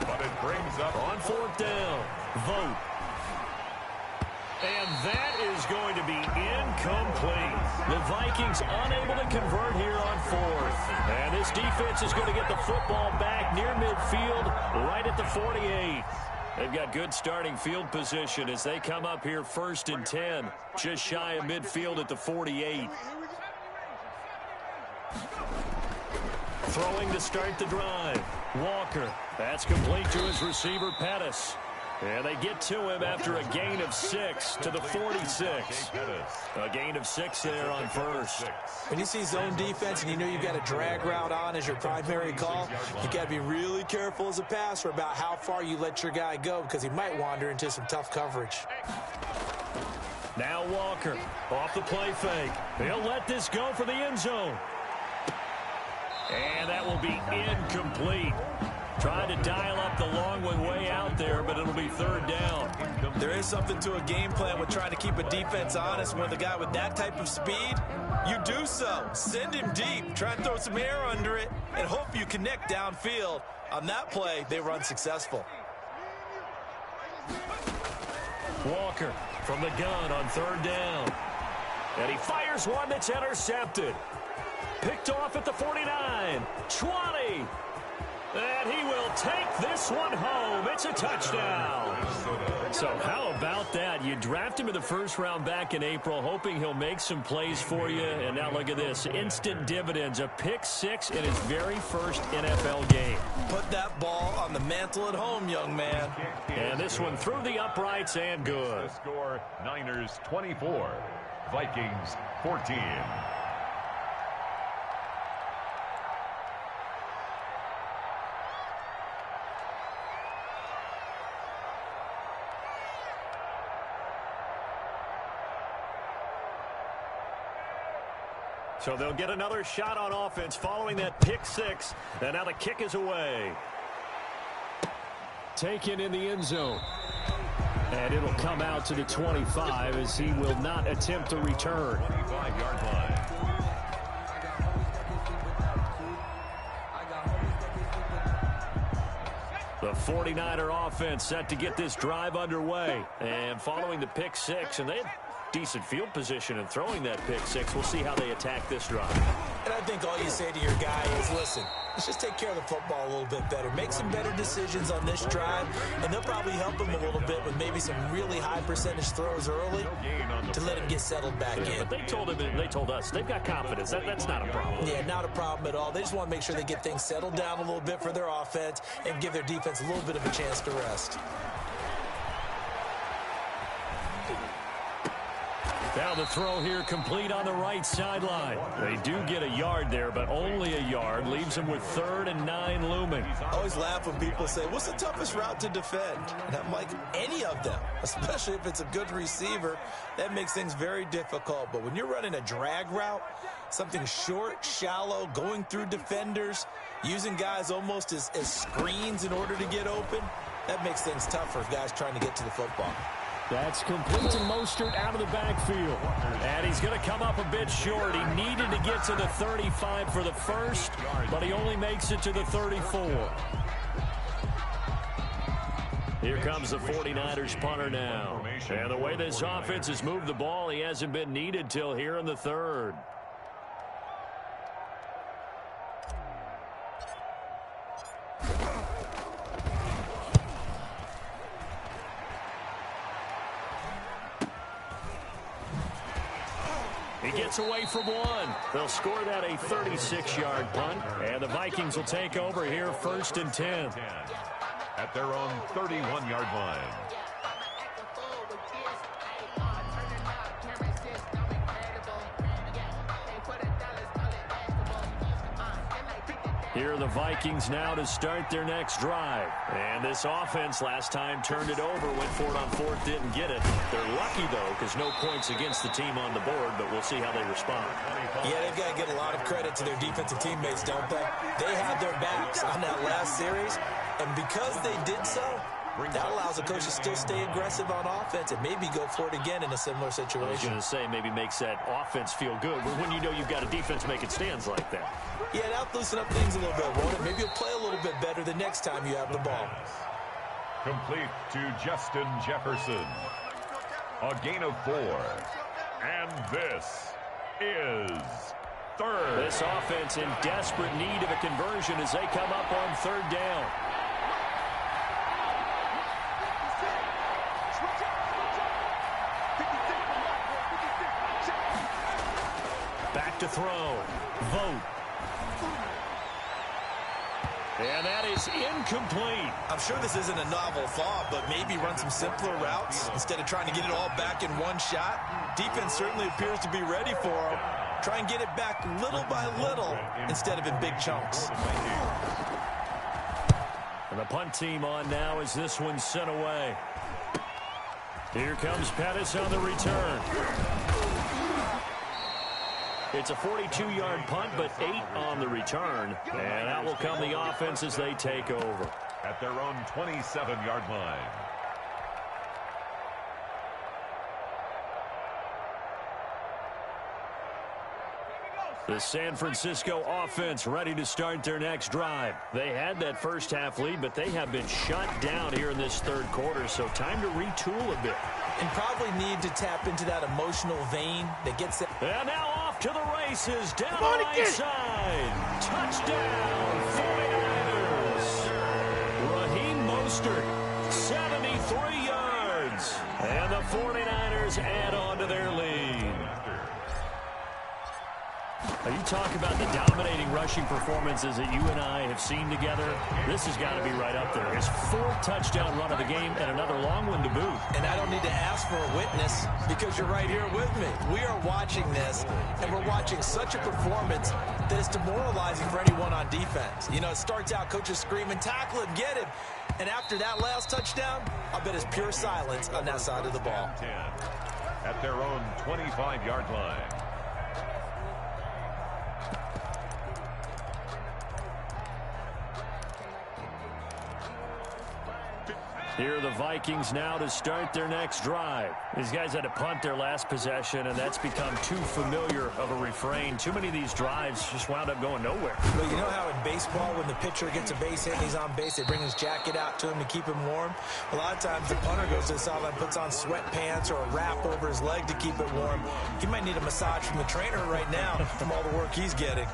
But it brings up on 4th down, Vogt. And that is going to be incomplete. The Vikings unable to convert here on fourth. And this defense is going to get the football back near midfield, right at the 48. They've got good starting field position as they come up here 1st and 10, just shy of midfield at the 48. Throwing to start the drive. Walker. That's complete to his receiver, Pettis. And they get to him after a gain of 6 to the 46. A gain of 6 there on first. When you see zone defense and you know you've got a drag route on as your primary call, you got to be really careful as a passer about how far you let your guy go because he might wander into some tough coverage. Now Walker off the play fake. He'll let this go for the end zone. And that will be incomplete. Trying to dial up the long one way out there, but it'll be 3rd down. There is something to a game plan with trying to keep a defense honest. With a guy with that type of speed, you do so. Send him deep. Try and throw some air under it and hope you connect downfield. On that play, they run successful. Walker from the gun on 3rd down. And he fires one that's intercepted. Picked off at the 49. 20. And he will take this one home. It's a touchdown. So how about that? You draft him in the 1st round back in April, hoping he'll make some plays for you. And now look at this. Instant dividends. A pick 6 in his very first NFL game. Put that ball on the mantle at home, young man. And this one through the uprights and good. The score, Niners 24, Vikings 14. So they'll get another shot on offense following that pick 6. And now the kick is away. Taken in the end zone. And it'll come out to the 25 as he will not attempt to return. 25-yard line. The 49er offense set to get this drive underway. And following the pick 6, and they had decent field position in throwing that pick 6. We'll see how they attack this drive. And I think all you say to your guy is, listen, let's just take care of the football a little bit better. Make some better decisions on this drive, and they'll probably help him a little bit with maybe some really high percentage throws early to let him get settled back in. But they told us they've got confidence. That's not a problem. Yeah, not a problem at all. They just want to make sure they get things settled down a little bit for their offense and give their defense a little bit of a chance to rest. Now the throw here complete on the right sideline. They do get a yard there, but only a yard. Leaves them with 3rd and 9 looming. I always laugh when people say, what's the toughest route to defend? And I'm like, any of them, especially if it's a good receiver. That makes things very difficult. But when you're running a drag route, something short, shallow, going through defenders, using guys almost as screens in order to get open, that makes things tough for guys trying to get to the football. That's complete to Mostert out of the backfield. And he's going to come up a bit short. He needed to get to the 35 for the first, but he only makes it to the 34. Here comes the 49ers punter now. And the way this offense has moved the ball, he hasn't been needed till here in the 3rd. He gets away from one. They'll score that a 36-yard punt. And the Vikings will take over here 1st and 10. At their own 31-yard line. Here are the Vikings now to start their next drive. And this offense last time turned it over, went for it on 4th, didn't get it. They're lucky, though, because no points against the team on the board, but we'll see how they respond. Yeah, they've got to get a lot of credit to their defensive teammates, don't they? They had their backs on that last series, and because they did so, that allows the coach to still stay aggressive on offense and maybe go for it again in a similar situation. I was going to say maybe makes that offense feel good, but when you know you've got a defense making stands like that. Yeah, that'll loosen up things a little bit, won't it? Maybe you'll play a little bit better the next time you have the ball. Complete to Justin Jefferson. A gain of 4. And this is third. This offense in desperate need of a conversion as they come up on third down. Back to throw. Vote. And that is incomplete. I'm sure this isn't a novel thought, but maybe run some simpler routes instead of trying to get it all back in one shot. Defense certainly appears to be ready for him. Try and get it back little by little instead of in big chunks. And the punt team on now as this one's sent away. Here comes Pettis on the return. It's a 42-yard punt, but 8 on the return. And out will come the offense as they take over. At their own 27-yard line. The San Francisco offense ready to start their next drive. They had that first half lead, but they have been shut down here in this third quarter, so time to retool a bit. And probably need to tap into that emotional vein that gets it. And now off to the races, down the right side. Touchdown, 49ers. Raheem Mostert, 73 yards. And the 49ers add on to their lead. Now you talk about the dominating rushing performances that you and I have seen together. This has got to be right up there. His 4th touchdown run of the game and another long one to boot. And I don't need to ask for a witness because you're right here with me. We are watching this, and we're watching such a performance that is demoralizing for anyone on defense. You know, it starts out coaches screaming, tackle him, get him. And after that last touchdown, I bet it's pure silence on that side of the ball. At their own 25-yard line. Here are the Vikings now to start their next drive. These guys had to punt their last possession, and that's become too familiar of a refrain. Too many of these drives just wound up going nowhere. Well, you know how in baseball, when the pitcher gets a base hit and he's on base, they bring his jacket out to him to keep him warm? A lot of times the punter goes to the sideline, puts on sweatpants or a wrap over his leg to keep it warm. He might need a massage from the trainer right now from all the work he's getting.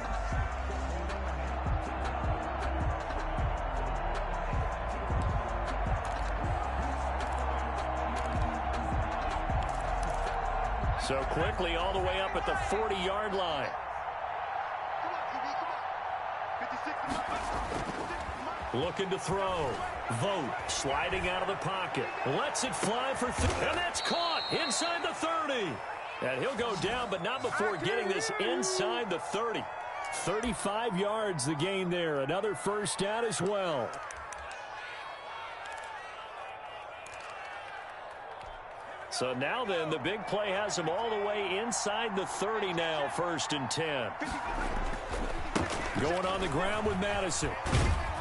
So quickly all the way up at the 40-yard line. Looking to throw. Vote sliding out of the pocket. Lets it fly for and that's caught inside the 30. And he'll go down, but not before getting this inside the 30. 35 yards the gain there. Another first down as well. So now then, the big play has him all the way inside the 30 now, 1st and 10. Going on the ground with Madison.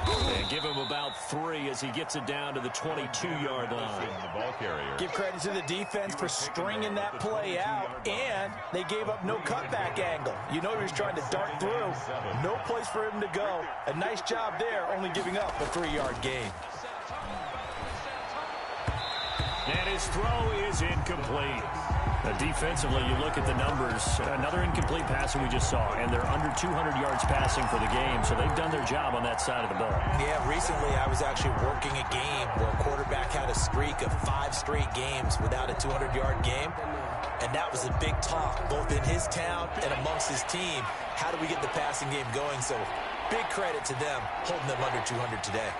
And give him about 3 as he gets it down to the 22-yard line. The ball carrier. Give credit to the defense for stringing that play out, and they gave up no cutback angle. You know he was trying to dart through. No place for him to go. A nice job there, only giving up a 3-yard gain. And his throw is incomplete. Defensively, you look at the numbers. Another incomplete pass that we just saw, and they're under 200 yards passing for the game, so they've done their job on that side of the ball. Yeah, recently I was actually working a game where a quarterback had a streak of 5 straight games without a 200-yard game, and that was a big talk, both in his town and amongst his team. How do we get the passing game going? So big credit to them, holding them under 200 today.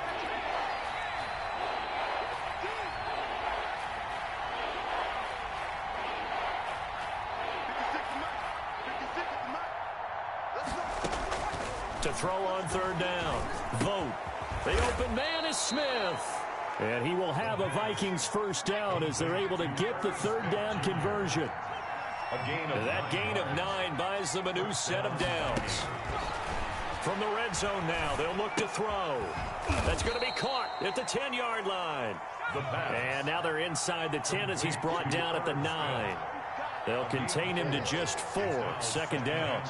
To throw on 3rd down. Vote. The open man is Smith. And he will have a Vikings first down as they're able to get the 3rd down conversion. That gain of 9 buys them a new set of downs. From the red zone now, they'll look to throw. That's going to be caught at the 10-yard line. And now they're inside the 10 as he's brought down at the 9. They'll contain him to just 4. 2nd down.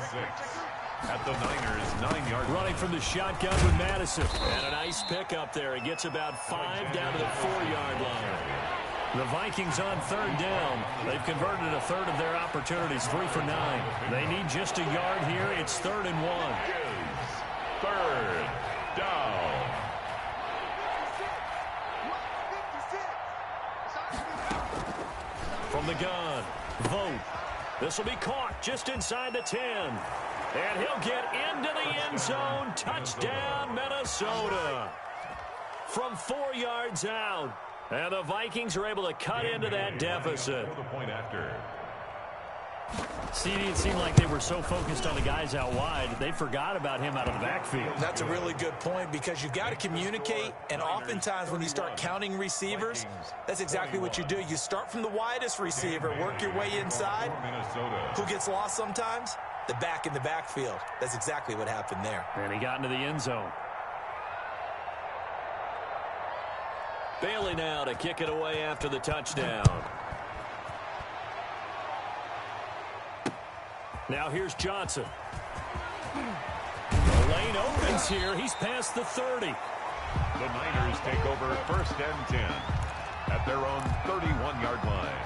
At the Niners' 9-yard line. Running from the shotgun with Madison. And a nice pickup there. He gets about 5 down to the 4-yard line. The Vikings on third down. They've converted a third of their opportunities, 3 for 9. They need just a yard here. It's 3rd and 1. Third down. From the gun, Vogt. This will be caught just inside the 10. And he'll get into the end zone. Touchdown, Minnesota. From 4 yards out. And the Vikings are able to cut into that deficit. The point after. See, it seemed like they were so focused on the guys out wide, they forgot about him out of the backfield. That's a really good point because you've got to communicate, and oftentimes when you start counting receivers, that's exactly what you do. You start from the widest receiver, work your way inside. Who gets lost sometimes? The back in the backfield. That's exactly what happened there. And he got into the end zone. Bailey now to kick it away after the touchdown. Now here's Johnson. The lane opens here. He's past the 30. The Niners take over 1st and 10 at their own 31-yard line.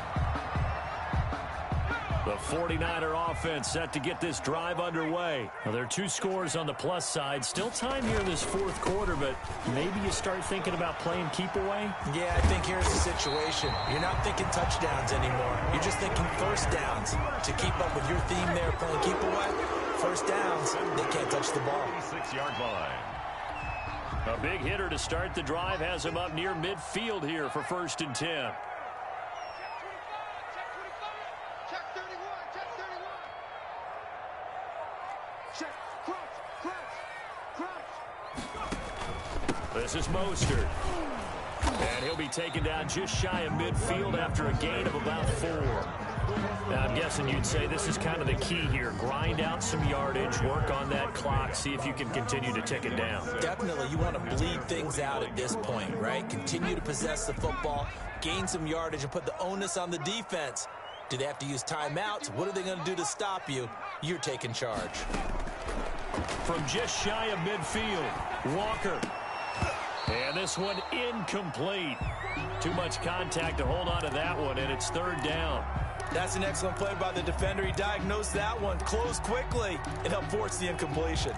The 49er offense set to get this drive underway. Now, there are 2 scores on the plus side. Still time here in this 4th quarter, but maybe you start thinking about playing keep away? Yeah, I think here's the situation. You're not thinking touchdowns anymore. You're just thinking first downs. To keep up with your theme there, playing keep away, first downs, they can't touch the ball. 6-yard line. A big hitter to start the drive has him up near midfield here for 1st and 10. This is Mostert. And he'll be taken down just shy of midfield after a gain of about 4. Now, I'm guessing you'd say this is kind of the key here. Grind out some yardage, work on that clock, see if you can continue to tick it down. Definitely, you want to bleed things out at this point, right? Continue to possess the football, gain some yardage, and put the onus on the defense. Do they have to use timeouts? What are they going to do to stop you? You're taking charge. From just shy of midfield, Walker. And this one incomplete. Too much contact to hold on to that one, and it's 3rd down. That's an excellent play by the defender. He diagnosed that one, closed quickly, and helped force the incompletion.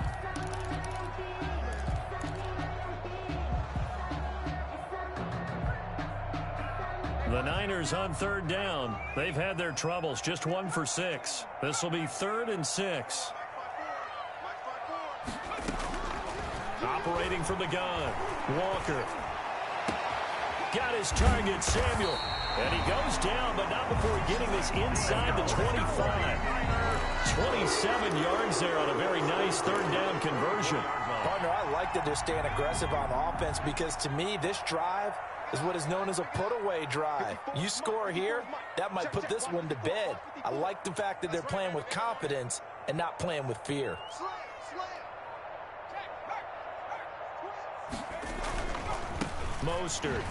The Niners on 3rd down. They've had their troubles, just 1 for 6. This will be 3rd and 6. Operating from the gun, Walker. Got his target, Samuel. And he goes down, but not before getting this inside the 25. 27 yards there on a very nice 3rd down conversion. Partner, I like that they're staying aggressive on offense because to me, this drive is what is known as a put-away drive. You score here, that might put this one to bed. I like the fact that they're playing with confidence and not playing with fear. Mostert.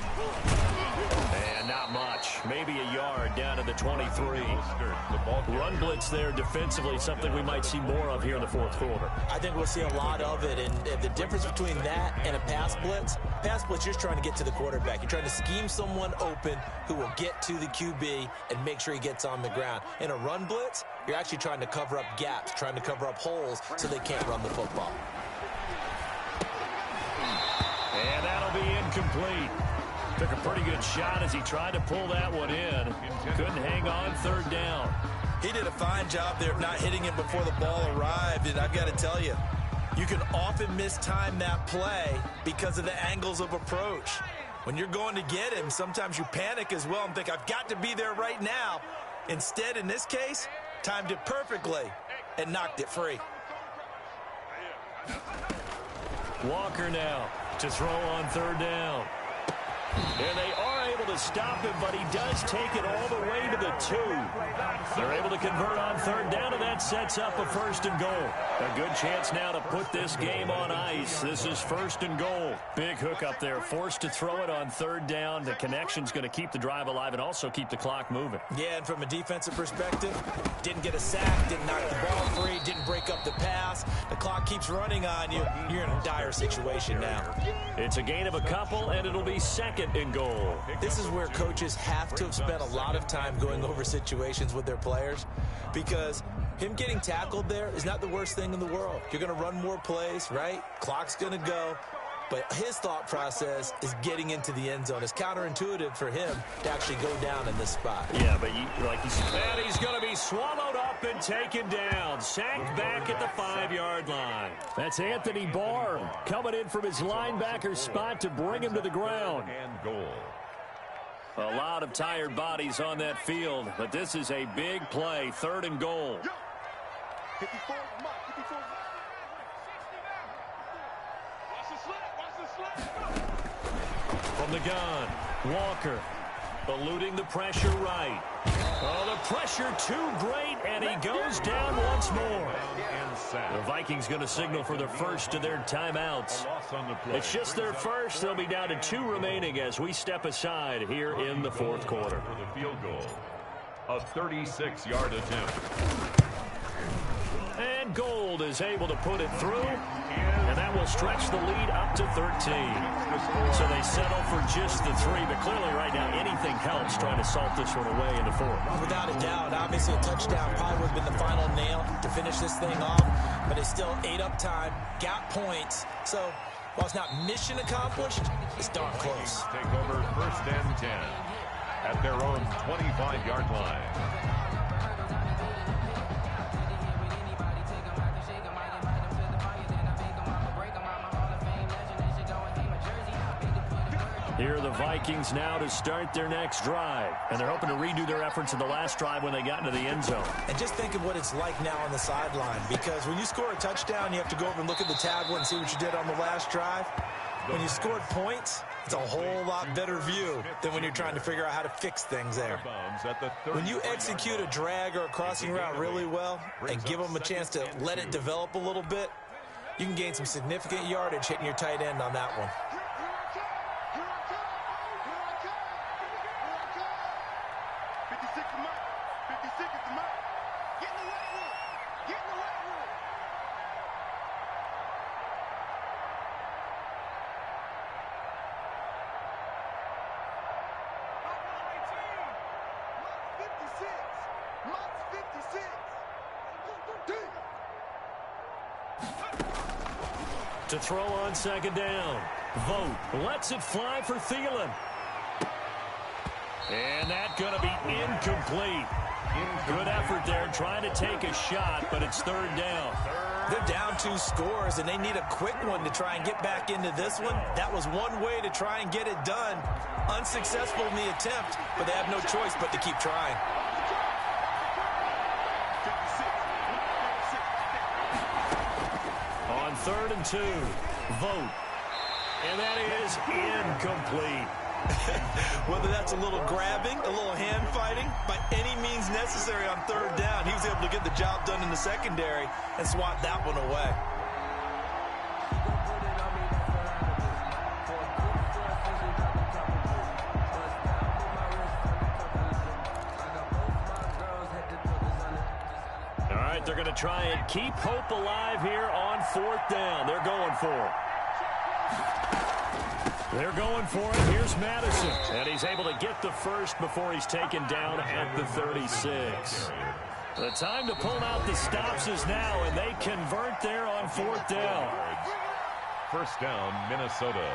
And not much. Maybe a yard down to the 23. Run blitz there defensively, something we might see more of here in the 4th quarter. I think we'll see a lot of it, and the difference between that and a pass blitz, you're trying to get to the quarterback. You're trying to scheme someone open who will get to the QB and make sure he gets on the ground. In a run blitz, you're actually trying to cover up gaps, trying to cover up holes so they can't run the football. And that'll be incomplete. Took a pretty good shot as he tried to pull that one in. Couldn't hang on 3rd down. He did a fine job there of not hitting it before the ball arrived, and I've got to tell you, you can often mistime that play because of the angles of approach. When you're going to get him, sometimes you panic as well and think, I've got to be there right now. Instead, in this case, timed it perfectly and knocked it free. Walker now to throw on 3rd down. And they are able to stop him, but he does take it all the way to the 2. They're able to convert on 3rd down, and that sets up a 1st and goal. A good chance now to put this game on ice. This is 1st and goal. Big hook up there, forced to throw it on 3rd down. The connection's going to keep the drive alive and also keep the clock moving. Yeah, and from a defensive perspective, didn't get a sack, didn't knock the ball free, didn't break up the pass. The clock keeps running on you. You're in a dire situation now. It's a gain of a couple, and it'll be 2nd and goal. This this is where coaches have to have spent a lot of time going over situations with their players, because him getting tackled there is not the worst thing in the world. You're going to run more plays, right? Clock's going to go. But his thought process is getting into the end zone. It's counterintuitive for him to actually go down in this spot. Yeah, but like you said, and he's going to be swallowed up and taken down. Sacked back at the 5-yard line. That's Anthony Barr coming in from his linebacker spot to bring him to the ground. And goal. A lot of tired bodies on that field, but this is a big play. 3rd and goal. 54, Mike, 54. From the gun, Walker eluding the pressure right. Oh, the pressure too great, and he goes down once more. The Vikings going to signal for their first of their timeouts. It's just their first. They'll be down to 2 remaining as we step aside here in the 4th quarter. For the field goal, a 36-yard attempt. And Gold is able to put it through, and that will stretch the lead up to 13. So they settle for just the 3, but clearly right now anything helps trying to salt this one away in the 4th. Without a doubt, obviously a touchdown probably would have been the final nail to finish this thing off, but they still ate up time, got points. So while it's not mission accomplished, it's darn close. Take over 1st and 10 at their own 25-yard line. Here are the Vikings now to start their next drive. And they're hoping to redo their efforts in the last drive when they got into the end zone. And just think of what it's like now on the sideline, because when you score a touchdown, you have to go over and look at the tablet and see what you did on the last drive. When you scored points, it's a whole lot better view than when you're trying to figure out how to fix things there. When you execute a drag or a crossing route really well and give them a chance to let it develop a little bit, you can gain some significant yardage hitting your tight end on that one. 56. To throw on 2nd down. Vogt lets it fly for Thielen. And that's going to be incomplete. Good effort there trying to take a shot, but it's 3rd down. They're down 2 scores, and they need a quick one to try and get back into this one. That was one way to try and get it done. Unsuccessful in the attempt, but they have no choice but to keep trying. On 3rd and 2, Vogt. And that is incomplete. Whether that's a little grabbing, a little hand fighting, by any means necessary on 3rd down, he was able to get the job done in the secondary and swat that one away. All right, they're going to try and keep hope alive here on 4th down. They're going for it. They're going for it. Here's Madison. And he's able to get the first before he's taken down at the 36. The time to pull out the stops is now, and they convert there on 4th down. 1st down, Minnesota.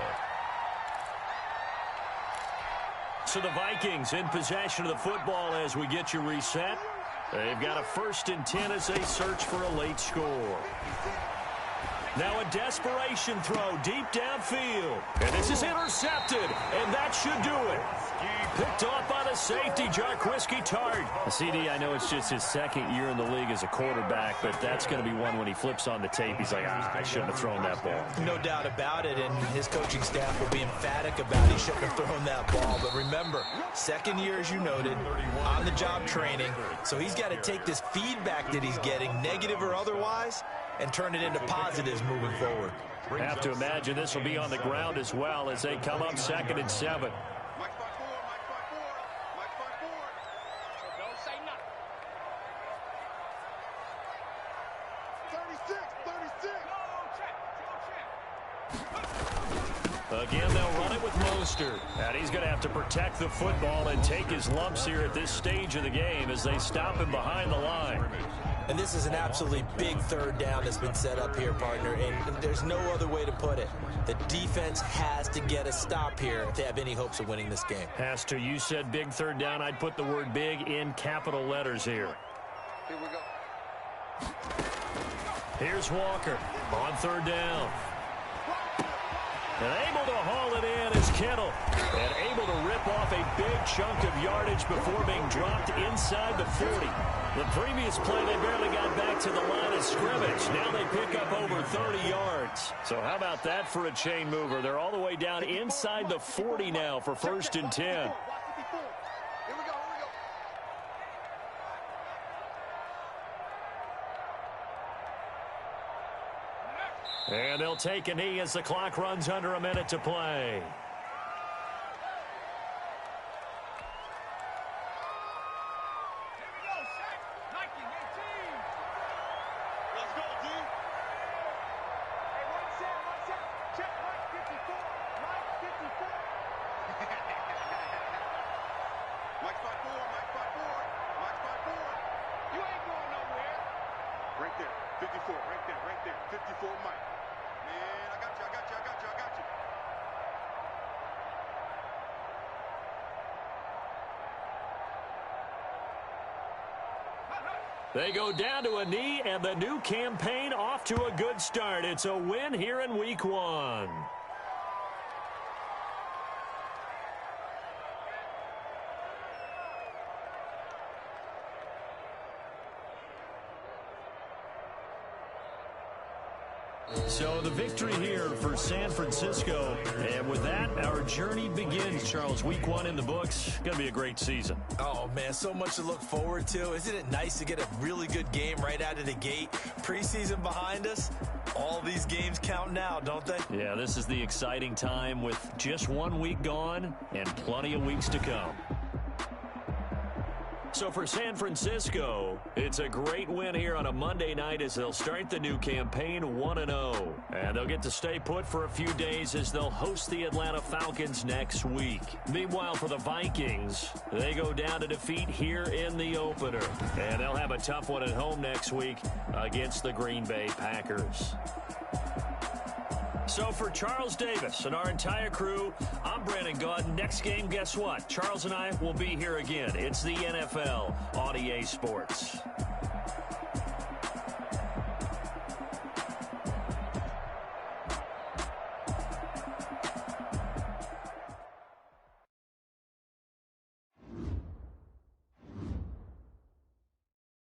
So the Vikings in possession of the football as we get you reset. They've got a 1st and 10 as they search for a late score. Now a desperation throw deep downfield. And this is intercepted, and that should do it. Picked off by the safety, Jarquiski Tart. CD, I know it's just his 2nd year in the league as a quarterback, but that's going to be one when he flips on the tape. He's like, I shouldn't have thrown that ball. No doubt about it, and his coaching staff will be emphatic about he shouldn't have thrown that ball. But remember, 2nd year, as you noted, on-the-job training. So he's got to take this feedback that he's getting, negative or otherwise, and turn it into positives moving forward. I have to imagine this will be on the ground as well as they come up 2nd and 7. Again, they'll run it with Mostert. And he's going to have to protect the football and take his lumps here at this stage of the game as they stop him behind the line. And this is an absolutely big third down that's been set up here, partner, and there's no other way to put it. The defense has to get a stop here if they have any hopes of winning this game. Has to. You said big third down. I'd put the word big in capital letters here. Here we go. Here's Walker on third down. And able to haul it in is Kittle. And able to rip off a big chunk of yardage before being dropped inside the 40. The previous play, they barely got back to the line of scrimmage. Now they pick up over 30 yards. So how about that for a chain mover? They're all the way down inside the 40 now for 1st and 10. Here we go. And they'll take a knee as the clock runs under a minute to play. They go down to a knee, and the new campaign off to a good start. It's a win here in Week 1. So the victory here for San Francisco. And with that, our journey begins, Charles. Week 1 in the books. Going to be a great season. Oh, man, so much to look forward to. Isn't it nice to get a really good game right out of the gate? Preseason behind us. All these games count now, don't they? Yeah, this is the exciting time with just 1 week gone and plenty of weeks to come. So for San Francisco, it's a great win here on a Monday night as they'll start the new campaign 1-0. And they'll get to stay put for a few days as they'll host the Atlanta Falcons next week. Meanwhile, for the Vikings, they go down to defeat here in the opener. And they'll have a tough one at home next week against the Green Bay Packers. So for Charles Davis and our entire crew, I'm Brandon Gaudin. Next game, guess what? Charles and I will be here again. It's the NFL on EA Sports.